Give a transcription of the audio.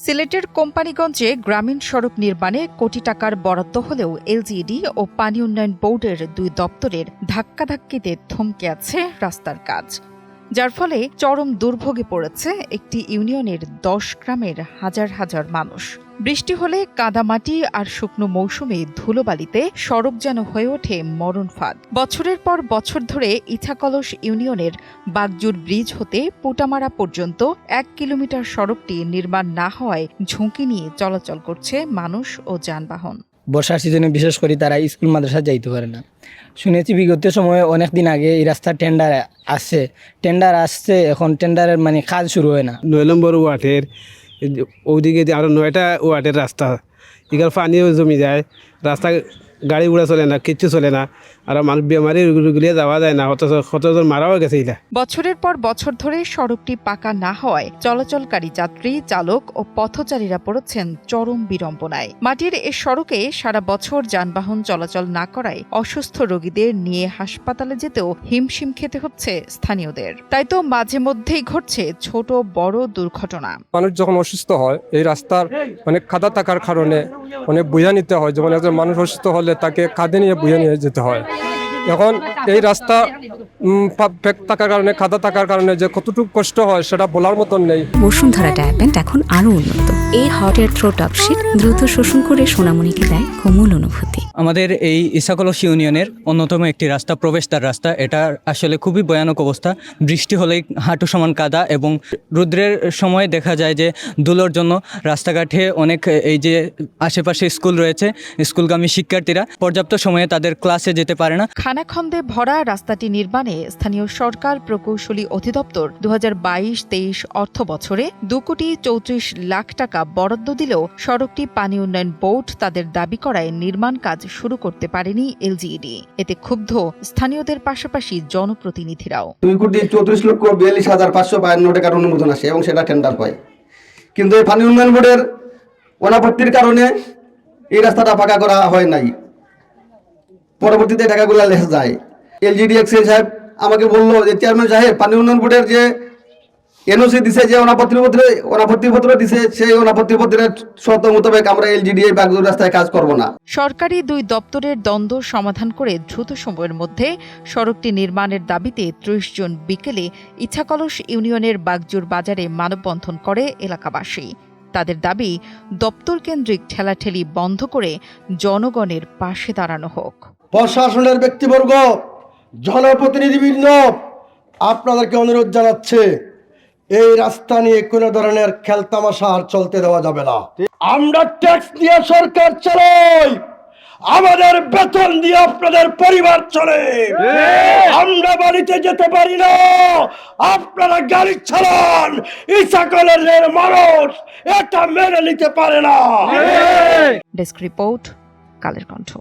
সিলেটের কোম্পানিগঞ্জে গ্রামীণ সড়ক নির্মাণে কোটি টাকার বরাদ্দ হলেও এলজিইডি ও পানি উন্নয়ন বোর্ডের দুই দপ্তরের ধাক্কাধাক্কিতে থমকে আছে রাস্তার কাজ, যার ফলে চরম দুর্ভোগে পড়েছে একটি ইউনিয়নের ১০ গ্রামের হাজার হাজার মানুষ। বৃষ্টি হলে কাদামাটি আর শুকনো মৌসুমে ধুলোবালিতে সড়ক যেন হয়ে ওঠে মরণ ফাঁদ। বছরের পর বছর ধরে ইছাকলস ইউনিয়নের বাগজুর ব্রিজ হতে পুটামারা পর্যন্ত ১ কিলোমিটার সড়কটি নির্মাণ না হওয়ায় ঝুঁকি নিয়ে চলাচল করছে মানুষ ও যানবাহন। বর্ষার সিজনে বিশেষ করে তারা স্কুল মাদ্রাসা যাইতে পারে না। শুনেছি বিগত সময়ে অনেক দিন আগে এই রাস্তার টেন্ডার আসছে, এখন টেন্ডারের কাজ শুরু হয় না। ৯ নম্বর ওয়ার্ডের ওইদিকে আরও 9টা ওয়ার্ডের রাস্তা, এখানে পানিও জমি যায়, রাস্তা গাড়ি ঘোড়া চলে না, কিচ্ছু চলে না, আর মানুষ বেমারি গুলিয়ে যাওয়া যায় না, কতজন মারাও গেছে। বছরের পর বছর ধরে সড়কটি পাকা না হওয়ায় চলাচলকারী যাত্রী, চালক ও পথচারীরা পড়েছেন চরম বিড়ম্বনায়। মাটির এ সড়কে সারা বছর যানবাহন চলাচল না করায় অসুস্থ রোগীদের নিয়ে হাসপাতালে যেতেও হিমশিম খেতে হচ্ছে স্থানীয়দের। তাই তো মাঝে মধ্যেই ঘটছে ছোট বড় দুর্ঘটনা। মানুষ যখন অসুস্থ হয় এই রাস্তার অনেক কাদা থাকার কারণে অনেক বুঝা নিতে হয়, যেমন একজন মানুষ অসুস্থ হলে তাকে কাঁধে নিয়ে বুঝে নিয়ে যেতে হয়। এখন এই রাস্তা থাকার কারণে, কাদা থাকার কারণে যে কতটুকু কষ্ট হয় সেটা বলার মতন নেই। বসুন্ধরা ডায়াপেন্ট এখন আরো উন্নত। এই hot air through top sheet দ্রুত শোষণ করে সোনামণিকে দেয় কোমল অনুভূতি। আমাদের এই ইছাকলস ইউনিয়নের অন্যতম একটি রাস্তা, প্রবেশদ্বার রাস্তা, এটা আসলে খুবই ভয়ানক অবস্থা। বৃষ্টি হলেই হাঁটু সমান কাদা এবং রৌদ্রের সময় দেখা যায় যে ধুলোর জন্য রাস্তাঘাটে অনেক এই যে আশেপাশে স্কুল রয়েছে, স্কুলগামী শিক্ষার্থীরা পর্যাপ্ত সময়ে তাদের ক্লাসে যেতে পারে না। খানাখন্দে ভরা রাস্তাটি নির্মাণে স্থানীয় সরকার প্রকৌশলী অধিদপ্তর ২০২২-২৩ অর্থ বছরে ২,৩৪,০০,০০০ টাকা বরাদ্দ দিলেও সড়কটি পানি উন্নয়ন বোর্ড তাদের দাবি করায় নির্মাণ কাজ শুরু করতে পারেনি এলজিইডি। এতে ক্ষুব্ধ স্থানীয়দের পাশাপাশি জনপ্রতিনিধিরাও। ২,৩৪,৪২,৫৫২ টাকার অনুমোদন আসে এবং সেটা টেন্ডার হয়, কিন্তু এই পানি উন্নয়ন বোর্ডের অনাপত্তির কারণে এই রাস্তাটা পাকা করা হয় নাই। পরবর্তীতে টাকাগুলো লেখা যায়। এলজিইডি এক্সিএন সাহেব আমাকে বললো যে চেয়ারম্যান সাহেব, পানি উন্নয়ন বোর্ডের যে এনওসি দিছে, যে অনাপত্তিপত্র দিছে, সেই অনাপত্তিপত্রের শর্ত মোতাবেক আমরা এলজিইডি এই বাগজুর রাস্তায় কাজ করব না। সরকারি দুই দপ্তরের দ্বন্দ্ব সমাধান করে দ্রুত সময়ের মধ্যে সড়কটি নির্মাণের দাবিতে ৩০ জুন বিকেলে ইছাকলস ইউনিয়নের বাগজুর বাজারে মানববন্ধন করে এলাকাবাসী। তাদের দাবি দপ্তর কেন্দ্রিক ঠেলাঠেলি বন্ধ করে জনগণের পাশে দাঁড়ানো হোক। প্রশাসনের ব্যক্তিবর্গ, জনপ্রতিনিধিবৃন্দ, আপনাদেরকে অনুরোধ জানাচ্ছে, এই রাস্তা নিয়ে কোনো ধরনের খেলতামাশা আর চলতে দেওয়া যাবে না। আমরা ট্যাক্স দিয়ে সরকার চালাই, আমাদের বেতন দিয়ে আপনাদের পরিবার চলে। আমরা বাড়িতে যেতে পারি না, আপনারা গাড়ি চালান। ইছাকলের মানুষ এটা মেনে নিতে পারে না। Desk report, Kaler Kantho.